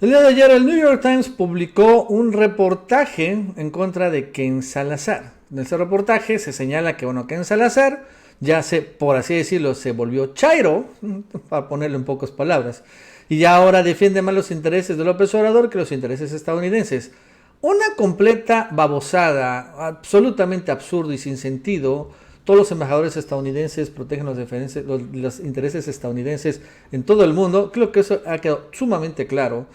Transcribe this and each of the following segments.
El día de ayer el New York Times publicó un reportaje en contra de Ken Salazar. En ese reportaje se señala que, bueno, Ken Salazar ya se, por así decirlo, se volvió chairo, para ponerle en pocas palabras, y ya ahora defiende más los intereses de López Obrador que los intereses estadounidenses. Una completa babosada, absolutamente absurdo y sin sentido. Todos los embajadores estadounidenses protegen los intereses estadounidenses en todo el mundo. Creo que eso ha quedado sumamente claro.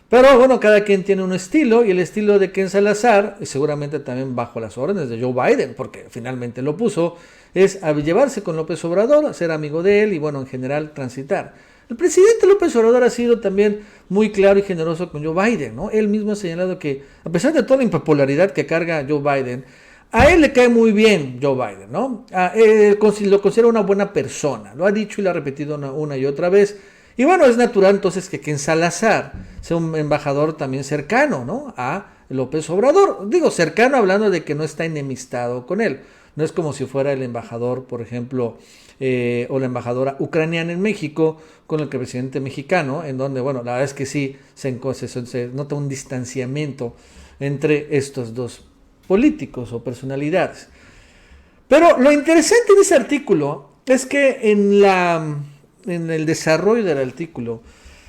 Pero bueno, cada quien tiene un estilo y el estilo de Ken Salazar, y seguramente también bajo las órdenes de Joe Biden, porque finalmente lo puso, es a llevarse con López Obrador, ser amigo de él y bueno, en general transitar. El presidente López Obrador ha sido también muy claro y generoso con Joe Biden, ¿no? Él mismo ha señalado que, a pesar de toda la impopularidad que carga Joe Biden, a él le cae muy bien Joe Biden, ¿no? Él lo considera una buena persona, lo ha dicho y lo ha repetido una y otra vez. Y bueno, es natural entonces que Ken Salazar sea un embajador también cercano, ¿no? A López Obrador. Digo, cercano hablando de que no está enemistado con él. No es como si fuera el embajador, por ejemplo, o la embajadora ucraniana en México con el presidente mexicano, en donde, bueno, la verdad es que sí se nota un distanciamiento entre estos dos políticos o personalidades. Pero lo interesante de ese artículo es que en el desarrollo del artículo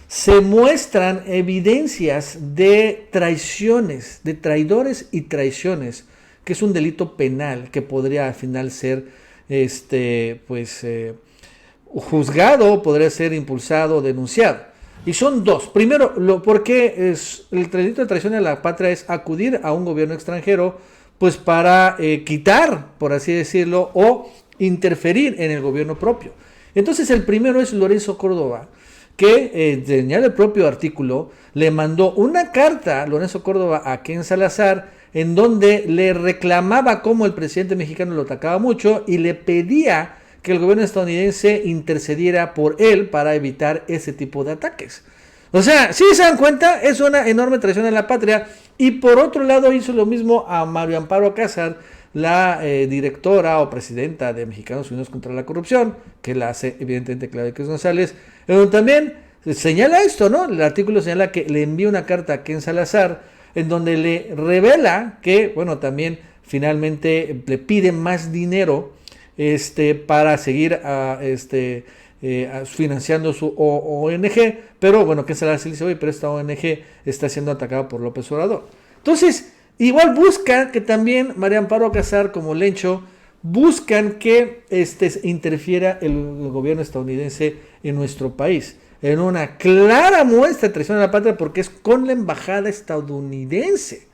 se muestran evidencias de traiciones, de traidores y traiciones, que es un delito penal que podría al final ser juzgado, podría ser impulsado, denunciado. Y son dos. Primero, porque el delito de traición a la patria es acudir a un gobierno extranjero pues para quitar, por así decirlo, o interferir en el gobierno propio. Entonces el primero es Lorenzo Córdoba, que señala el propio artículo, le mandó una carta a Lorenzo Córdoba a Ken Salazar, en donde le reclamaba cómo el presidente mexicano lo atacaba mucho y le pedía que el gobierno estadounidense intercediera por él para evitar ese tipo de ataques. O sea, si se dan cuenta, es una enorme traición a la patria. Y por otro lado hizo lo mismo a Mario Amparo Alcázar, la directora o presidenta de Mexicanos Unidos contra la Corrupción, que la hace evidentemente Claudia X González, donde también señala esto, ¿no? El artículo señala que le envía una carta a Ken Salazar, en donde le revela que, bueno, también finalmente le pide más dinero para seguir financiando su ONG, pero bueno, que se la dice hoy, pero esta ONG está siendo atacada por López Obrador. Entonces, igual busca que también María Amparo Casar como Lencho buscan que interfiera el gobierno estadounidense en nuestro país, en una clara muestra de traición a la patria, porque es con la embajada estadounidense.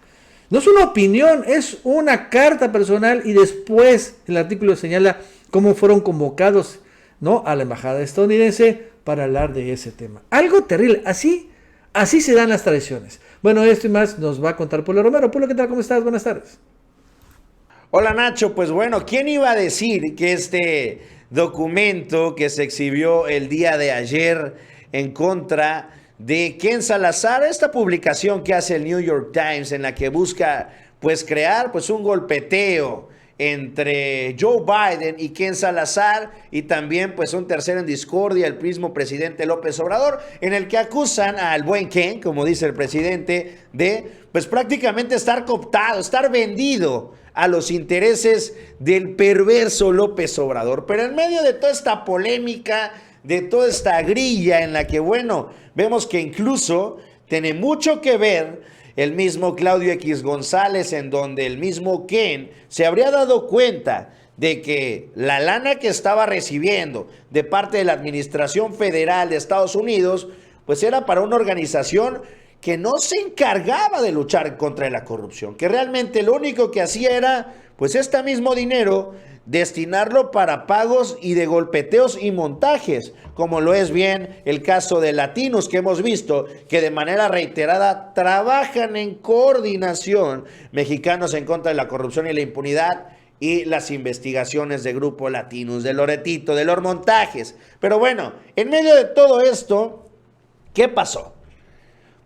No es una opinión, es una carta personal y después el artículo señala cómo fueron convocados, ¿no?, a la embajada estadounidense para hablar de ese tema. Algo terrible, así se dan las traiciones. Bueno, esto y más nos va a contar Polo Romero. Polo, ¿qué tal? ¿Cómo estás? Buenas tardes. Hola Nacho, pues bueno, ¿quién iba a decir que este documento que se exhibió el día de ayer en contra de Ken Salazar, esta publicación que hace el New York Times en la que busca pues crear pues un golpeteo entre Joe Biden y Ken Salazar y también pues un tercero en discordia, el mismo presidente López Obrador, en el que acusan al buen Ken, como dice el presidente, de pues prácticamente estar cooptado, estar vendido a los intereses del perverso López Obrador. Pero en medio de toda esta polémica, de toda esta grilla en la que, bueno, vemos que incluso tiene mucho que ver el mismo Claudio X González, en donde el mismo Ken se habría dado cuenta de que la lana que estaba recibiendo de parte de la Administración Federal de Estados Unidos, pues era para una organización que no se encargaba de luchar contra la corrupción, que realmente lo único que hacía era, pues este mismo dinero, destinarlo para pagos y de golpeteos y montajes, como lo es bien el caso de Latinos, que hemos visto que de manera reiterada trabajan en coordinación, Mexicanos en contra de la corrupción y la impunidad, y las investigaciones de Grupo Latinos, de Loretito, de los montajes. Pero bueno, en medio de todo esto, ¿qué pasó?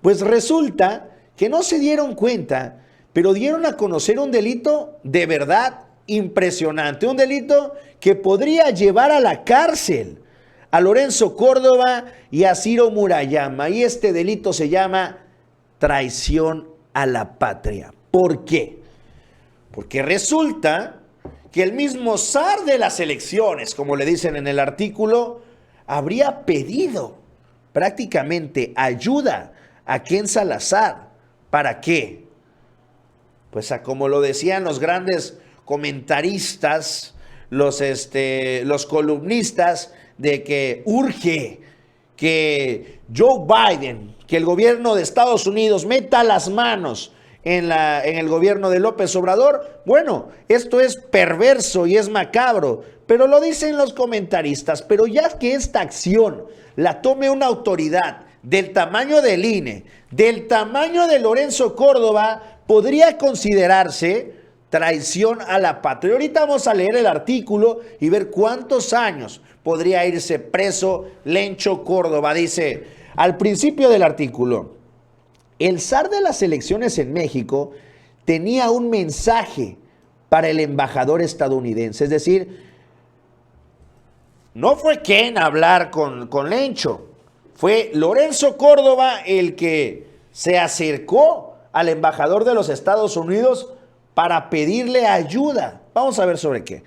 Pues resulta que no se dieron cuenta, pero dieron a conocer un delito de verdad impresionante, un delito que podría llevar a la cárcel a Lorenzo Córdoba y a Ciro Murayama. Y este delito se llama traición a la patria. ¿Por qué? Porque resulta que el mismo zar de las elecciones, como le dicen en el artículo, habría pedido prácticamente ayuda a Ken Salazar. ¿Para qué? Pues como lo decían los grandes comentaristas, los columnistas, de que urge que Joe Biden, que el gobierno de Estados Unidos meta las manos en el gobierno de López Obrador. Bueno, esto es perverso y es macabro, pero lo dicen los comentaristas. Pero ya que esta acción la tome una autoridad del tamaño del INE, del tamaño de Lorenzo Córdoba, podría considerarse traición a la patria. Ahorita vamos a leer el artículo y ver cuántos años podría irse preso Lencho Córdoba. Dice, al principio del artículo, el zar de las elecciones en México tenía un mensaje para el embajador estadounidense. Es decir, no fue Ken a hablar con Lencho, fue Lorenzo Córdoba el que se acercó al embajador de los Estados Unidos para pedirle ayuda. Vamos a ver sobre qué.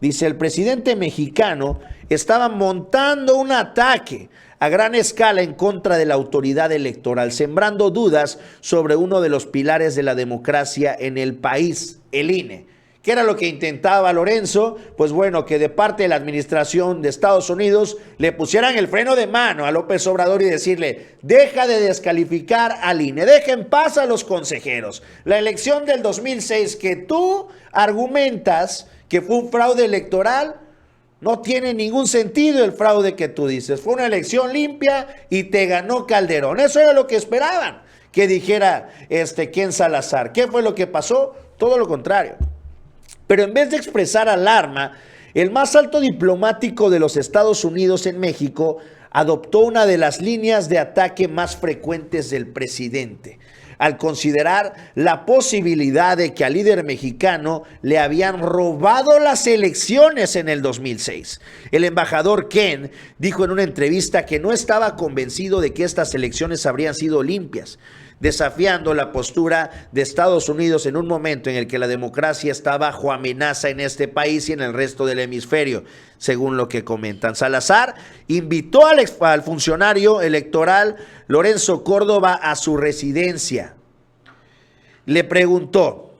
Dice, el presidente mexicano estaba montando un ataque a gran escala en contra de la autoridad electoral, sembrando dudas sobre uno de los pilares de la democracia en el país, el INE. ¿Qué era lo que intentaba Lorenzo? Pues bueno, que de parte de la administración de Estados Unidos le pusieran el freno de mano a López Obrador y decirle, deja de descalificar al INE, deja en paz a los consejeros. La elección del 2006 que tú argumentas que fue un fraude electoral, no tiene ningún sentido el fraude que tú dices. Fue una elección limpia y te ganó Calderón. Eso era lo que esperaban que dijera Ken Salazar. ¿Qué fue lo que pasó? Todo lo contrario. Pero en vez de expresar alarma, el más alto diplomático de los Estados Unidos en México adoptó una de las líneas de ataque más frecuentes del presidente, al considerar la posibilidad de que al líder mexicano le habían robado las elecciones en el 2006. El embajador Ken dijo en una entrevista que no estaba convencido de que estas elecciones habrían sido limpias, desafiando la postura de Estados Unidos en un momento en el que la democracia está bajo amenaza en este país y en el resto del hemisferio, según lo que comentan. Salazar invitó al funcionario electoral Lorenzo Córdoba a su residencia. Le preguntó,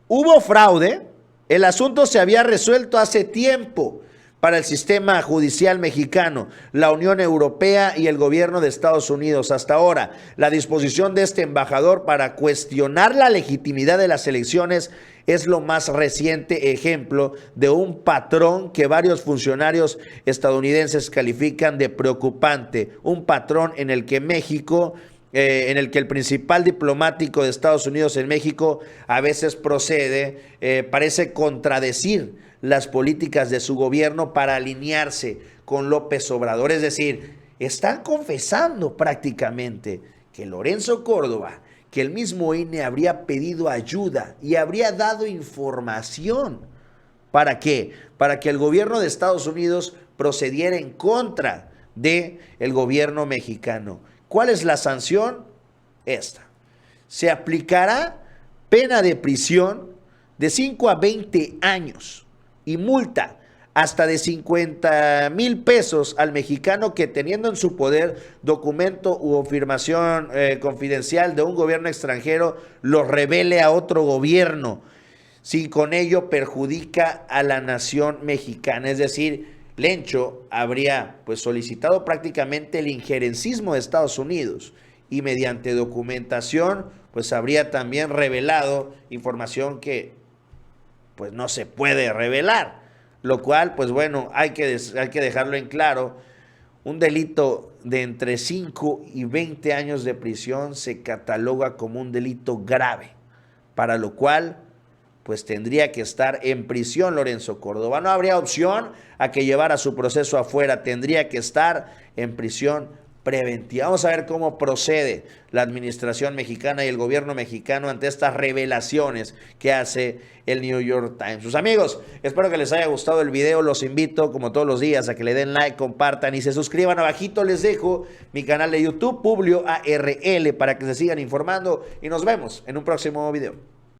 ¿hubo fraude? El asunto se había resuelto hace tiempo para el sistema judicial mexicano, la Unión Europea y el gobierno de Estados Unidos. Hasta ahora, la disposición de este embajador para cuestionar la legitimidad de las elecciones es lo más reciente ejemplo de un patrón que varios funcionarios estadounidenses califican de preocupante, un patrón en el que México, en el que el principal diplomático de Estados Unidos en México a veces parece contradecir las políticas de su gobierno para alinearse con López Obrador. Es decir, están confesando prácticamente que Lorenzo Córdoba, que el mismo INE habría pedido ayuda y habría dado información. ¿Para qué? Para que el gobierno de Estados Unidos procediera en contra del gobierno mexicano. ¿Cuál es la sanción? Esta. Se aplicará pena de prisión de 5 a 20 años y multa hasta de 50,000 pesos al mexicano que, teniendo en su poder documento u afirmación confidencial de un gobierno extranjero, lo revele a otro gobierno, si con ello perjudica a la nación mexicana. Es decir, Lencho habría solicitado prácticamente el injerencismo de Estados Unidos y mediante documentación habría también revelado información que no se puede revelar, lo cual hay que dejarlo en claro. Un delito de entre 5 y 20 años de prisión se cataloga como un delito grave, para lo cual tendría que estar en prisión Lorenzo Córdoba. No habría opción a que llevara su proceso afuera, tendría que estar en prisión preventiva. Vamos a ver cómo procede la administración mexicana y el gobierno mexicano ante estas revelaciones que hace el New York Times. Sus amigos, espero que les haya gustado el video. Los invito, como todos los días, a que le den like, compartan y se suscriban. Abajito les dejo mi canal de YouTube, Publio ARL, para que se sigan informando y nos vemos en un próximo video.